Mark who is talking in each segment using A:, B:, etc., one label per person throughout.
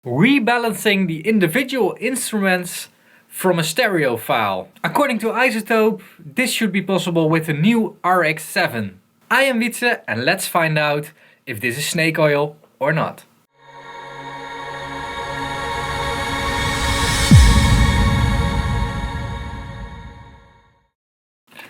A: Rebalancing the individual instruments from a stereo file. According to iZotope, this should be possible with the new RX7. I am Wietse and let's find out if this is snake oil or not.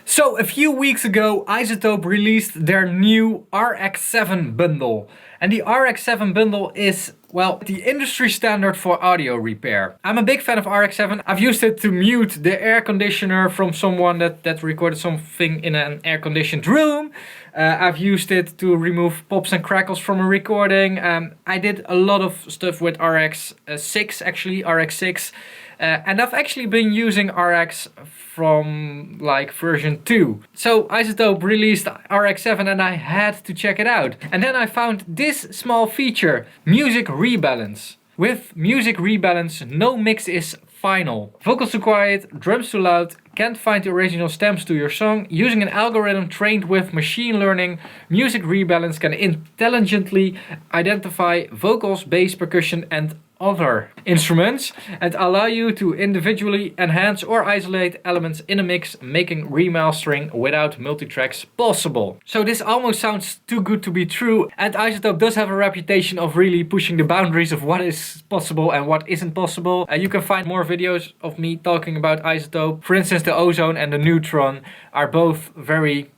A: So a few weeks ago iZotope released their new RX7 bundle. And the RX7 bundle is, well, the industry standard for audio repair. I'm a big fan of RX7. I've used it to mute the air conditioner from someone that recorded something in an air-conditioned room. I've used it to remove pops and crackles from a recording. I did a lot of stuff with RX6, actually, RX6. And I've actually been using RX from like version 2. So iZotope released RX7 and I had to check it out. And then I found this small feature, Music Rebalance. With Music Rebalance, no mix is final. Vocals too quiet, drums too loud, can't find the original stems to your song. Using an algorithm trained with machine learning, Music Rebalance can intelligently identify vocals, bass, percussion and other instruments and allow you to individually enhance or isolate elements in a mix, making remastering without multitracks possible. So this almost sounds too good to be true, and iZotope does have a reputation of really pushing the boundaries of what is possible and what isn't possible. You can find more videos of me talking about iZotope. For instance, the Ozone and the Neutron are both very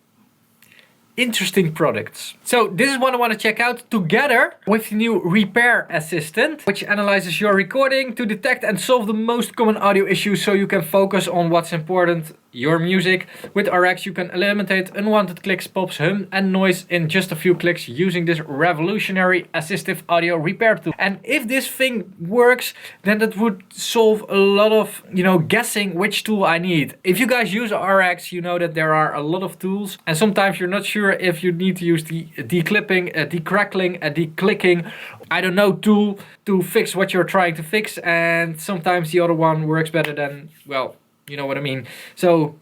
A: interesting products. So this is one I want to check out together with the new Repair Assistant, which analyzes your recording to detect and solve the most common audio issues so you can focus on what's important, your music. With RX you can eliminate unwanted clicks, pops, hum and noise in just a few clicks using this revolutionary assistive audio repair tool. And if this thing works, then that would solve a lot of, guessing which tool I need. If you guys use RX, you know that there are a lot of tools and sometimes you're not sure if you need to use the declipping, decrackling, declicking, I don't know, tool to fix what you're trying to fix, and sometimes the other one works better than, well, you know what I mean. So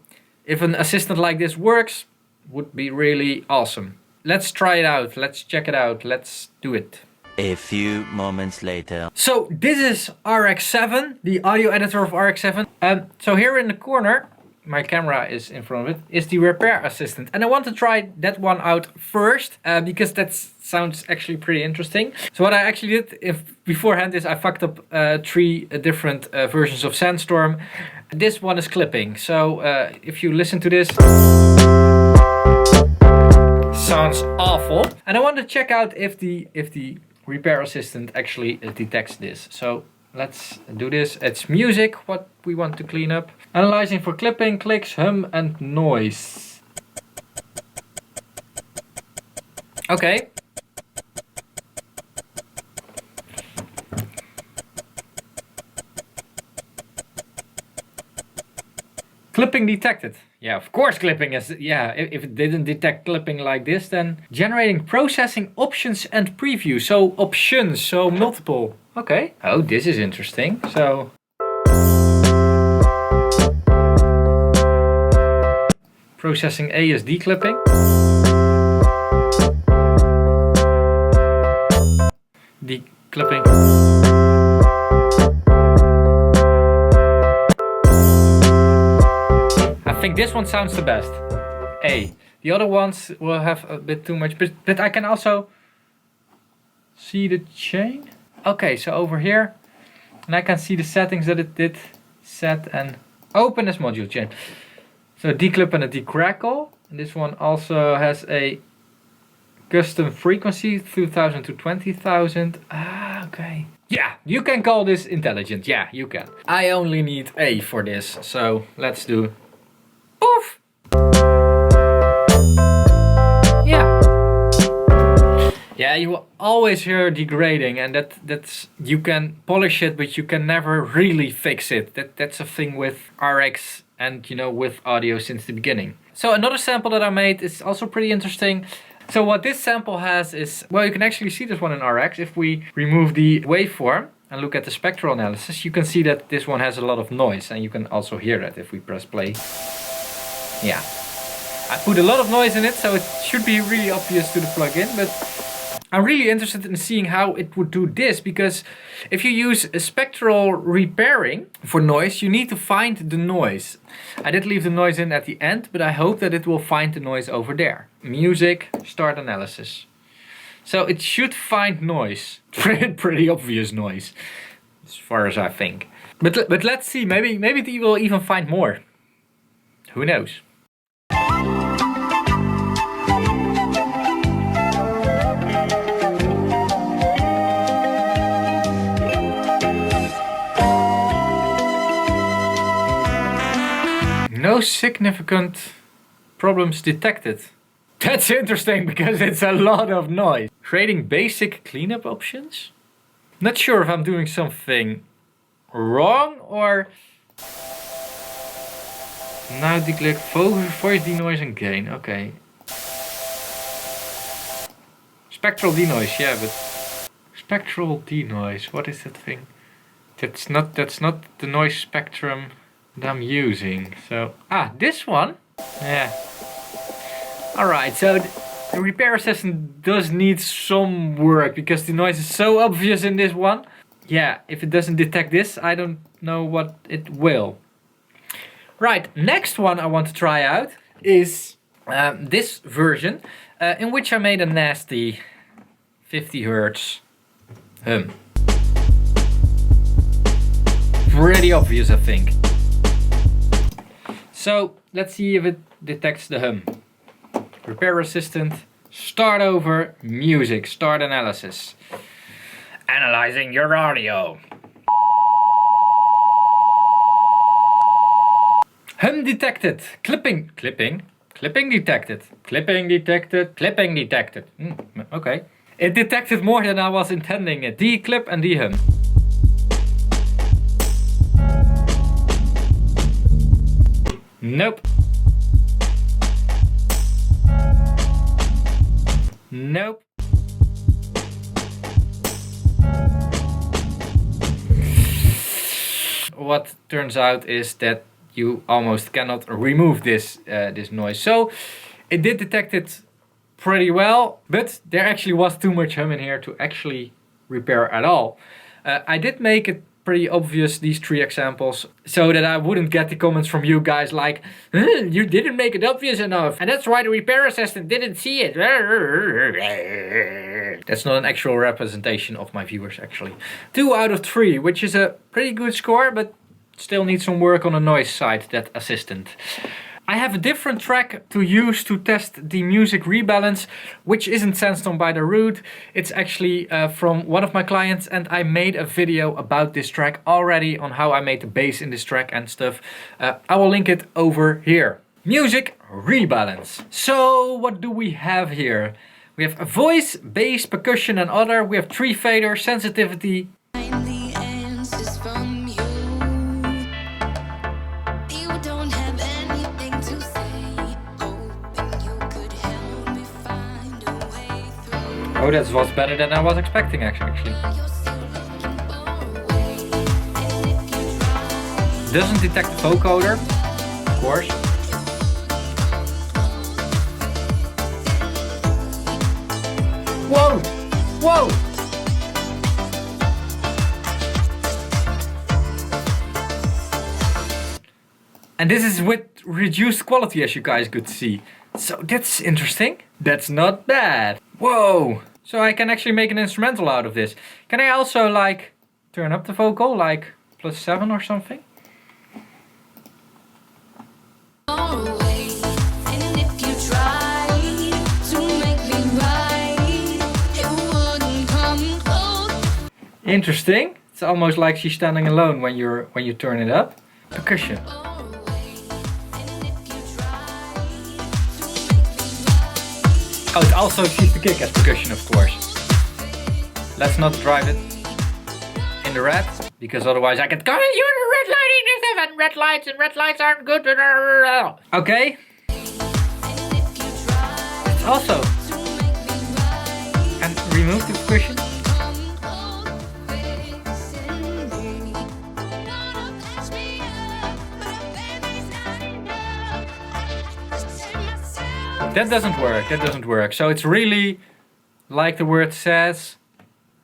A: if an assistant like this works, would be really awesome. Let's try it out, let's check it out, let's do it.
B: A few moments later.
A: So this is RX7, the audio editor of RX7. So here in the corner, my camera is in front of it, is the Repair Assistant. And I want to try that one out first, because that sounds actually pretty interesting. So what I actually did beforehand is I fucked up 3 different versions of Sandstorm. This one is clipping. So if you listen to this, sounds awful. And I want to check out if the Repair Assistant actually detects this. So let's do this. It's music, what we want to clean up. Analyzing for clipping, clicks, hum and noise. Okay. Clipping detected. Yeah, of course clipping is, yeah, if it didn't detect clipping like this, then generating processing options and preview. So options, so multiple. Okay. Oh, this is interesting. So processing A is declipping. Declipping. I think this one sounds the best. A. The other ones will have a bit too much, but I can also see the chain. Okay, so over here, and I can see the settings that it did set and open as module chain. So declip and a decrackle. And this one also has a custom frequency, 2000 to 20,000. Ah, okay. Yeah, you can call this intelligent. Yeah, you can. I only need A for this, so let's do poof. Yeah, you will always hear degrading, and that's you can polish it, but you can never really fix it. That's a thing with RX and with audio since the beginning. So another sample that I made is also pretty interesting. So what this sample has is, well, you can actually see this one in RX. If we remove the waveform and look at the spectral analysis, you can see that this one has a lot of noise, and you can also hear that if we press play. Yeah, I put a lot of noise in it, so it should be really obvious to the plugin, but I'm really interested in seeing how it would do this, because if you use a spectral repairing for noise, you need to find the noise. I did leave the noise in at the end, but I hope that it will find the noise over there. Music, start analysis. So it should find noise. Pretty obvious noise, as far as I think. But let's see, maybe it will even find more. Who knows? No significant problems detected. That's interesting because it's a lot of noise. Creating basic cleanup options? Not sure if I'm doing something wrong or... Now declare voice denoise and gain. Okay. Spectral denoise, yeah, but... Spectral denoise, what is that thing? That's not the noise spectrum that I'm using. So, this one? Yeah. Alright, so the repair assistant does need some work because the noise is so obvious in this one. Yeah, if it doesn't detect this, I don't know what it will. Right, next one I want to try out is this version, in which I made a nasty 50 Hz hum. Pretty obvious, I think. So let's see if it detects the hum. Repair assistant, start over, music, start analysis. Analyzing your audio. Hum detected. Clipping detected. Clipping detected. Okay. It detected more than I was intending it. De-clip and de-hum. Nope. Nope. What turns out is that you almost cannot remove this this noise. So it did detect it pretty well, but there actually was too much hum in here to actually repair at all. I did make it pretty obvious, these 3 examples, so that I wouldn't get the comments from you guys like, you didn't make it obvious enough, and that's why the repair assistant didn't see it. That's not an actual representation of my viewers, actually. 2 out of 3, which is a pretty good score, but still needs some work on the noise side, that assistant. I have a different track to use to test the music rebalance, which isn't Sandstorm by the Root. It's actually from one of my clients, and I made a video about this track already on how I made the bass in this track and stuff. I will link it over here. Music rebalance. So what do we have here? We have a voice, bass, percussion and other. We have 3 fader, sensitivity. Oh, that was better than I was expecting actually. Doesn't detect the vocoder, of course. Whoa! Whoa! And this is with reduced quality, as you guys could see. So that's interesting. That's not bad. Whoa! So I can actually make an instrumental out of this. Can I also like turn up the vocal, like +7 or something? Interesting. It's almost like she's standing alone when you turn it up. Percussion. Oh, it also sees the kick as percussion, of course. Let's not drive it in the red, because otherwise I get caught you in the red lighting and red lights, and red lights aren't good. Okay. It's also and remove the percussion. That doesn't work, so it's really like the word says,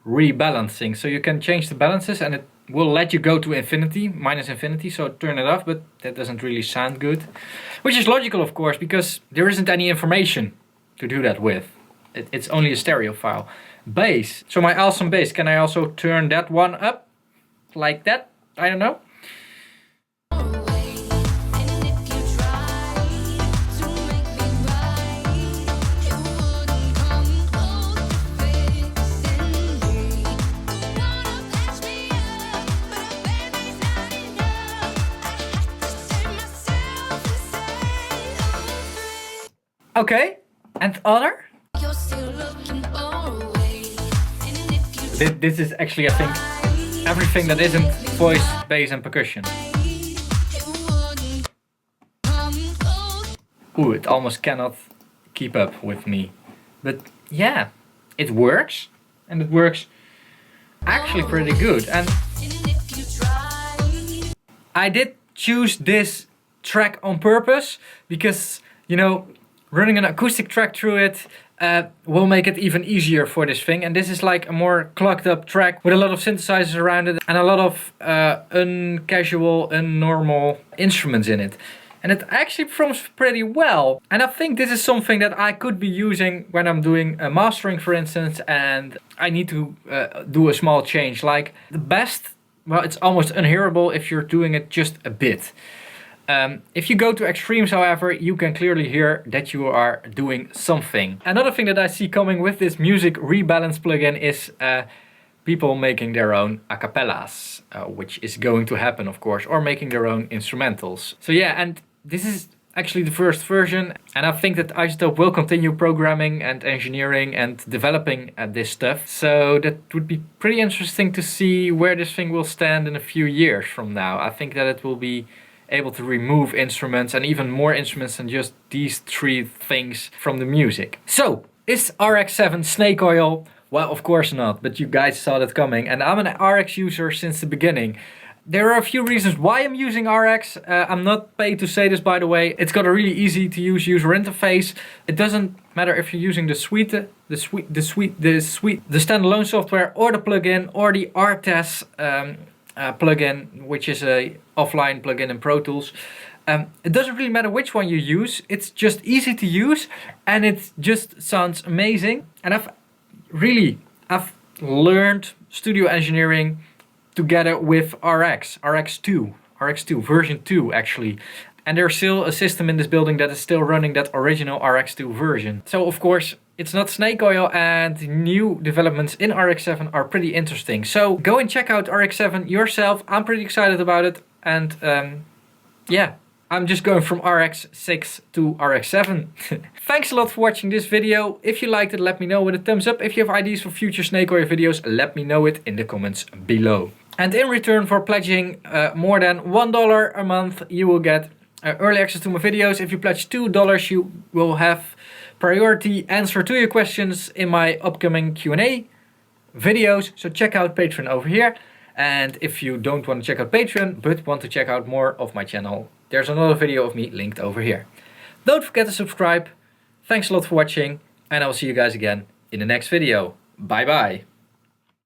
A: rebalancing. So you can change the balances and it will let you go to infinity, minus infinity, so turn it off, but that doesn't really sound good. Which is logical, of course, because there isn't any information to do that with. It's only a stereo file. Bass. So my awesome bass, can I also turn that one up? Like that? I don't know. Okay, and other? This is actually, I think, everything that isn't voice, bass and percussion. Ooh, it almost cannot keep up with me. But yeah, it works. And it works actually pretty good. And I did choose this track on purpose because, you know, running an acoustic track through it will make it even easier for this thing. And this is like a more clogged up track with a lot of synthesizers around it and a lot of uncasual, unnormal instruments in it. And it actually performs pretty well. And I think this is something that I could be using when I'm doing mastering, for instance, and I need to do a small change. Like the best, well, it's almost unhearable if you're doing it just a bit. If you go to extremes, however, you can clearly hear that you are doing something. Another thing that I see coming with this music rebalance plugin is people making their own acapellas, which is going to happen, of course, or making their own instrumentals. So yeah, and this is actually the first version, and I think that iZotope will continue programming and engineering and developing this stuff. So that would be pretty interesting to see where this thing will stand in a few years from now. I think that it will be able to remove instruments and even more instruments than just these three things from the music. So, is RX7 snake oil? Well, of course not, but you guys saw that coming, and I'm an RX user since the beginning. There are a few reasons why I'm using RX. I'm not paid to say this, by the way. It's got a really easy to use user interface. It doesn't matter if you're using the standalone software or the plugin or the RTES plugin, which is a offline plugin in Pro Tools. It doesn't really matter which one you use. It's just easy to use and it just sounds amazing. And I've learned studio engineering together with RX2 version 2 actually. And there's still a system in this building that is still running that original RX2 version. So of course, it's not snake oil, and new developments in RX7 are pretty interesting. So go and check out RX7 yourself. I'm pretty excited about it. And yeah, I'm just going from RX6 to RX7. Thanks a lot for watching this video. If you liked it, let me know with a thumbs up. If you have ideas for future snake oil videos, let me know it in the comments below. And in return for pledging more than $1 a month, you will get early access to my videos. If you pledge $2, you will have priority answer to your questions in my upcoming Q&A videos. So check out Patreon over here. And if you don't want to check out Patreon, but want to check out more of my channel, there's another video of me linked over here. Don't forget to subscribe. Thanks a lot for watching, and I'll see you guys again in the next video. Bye bye.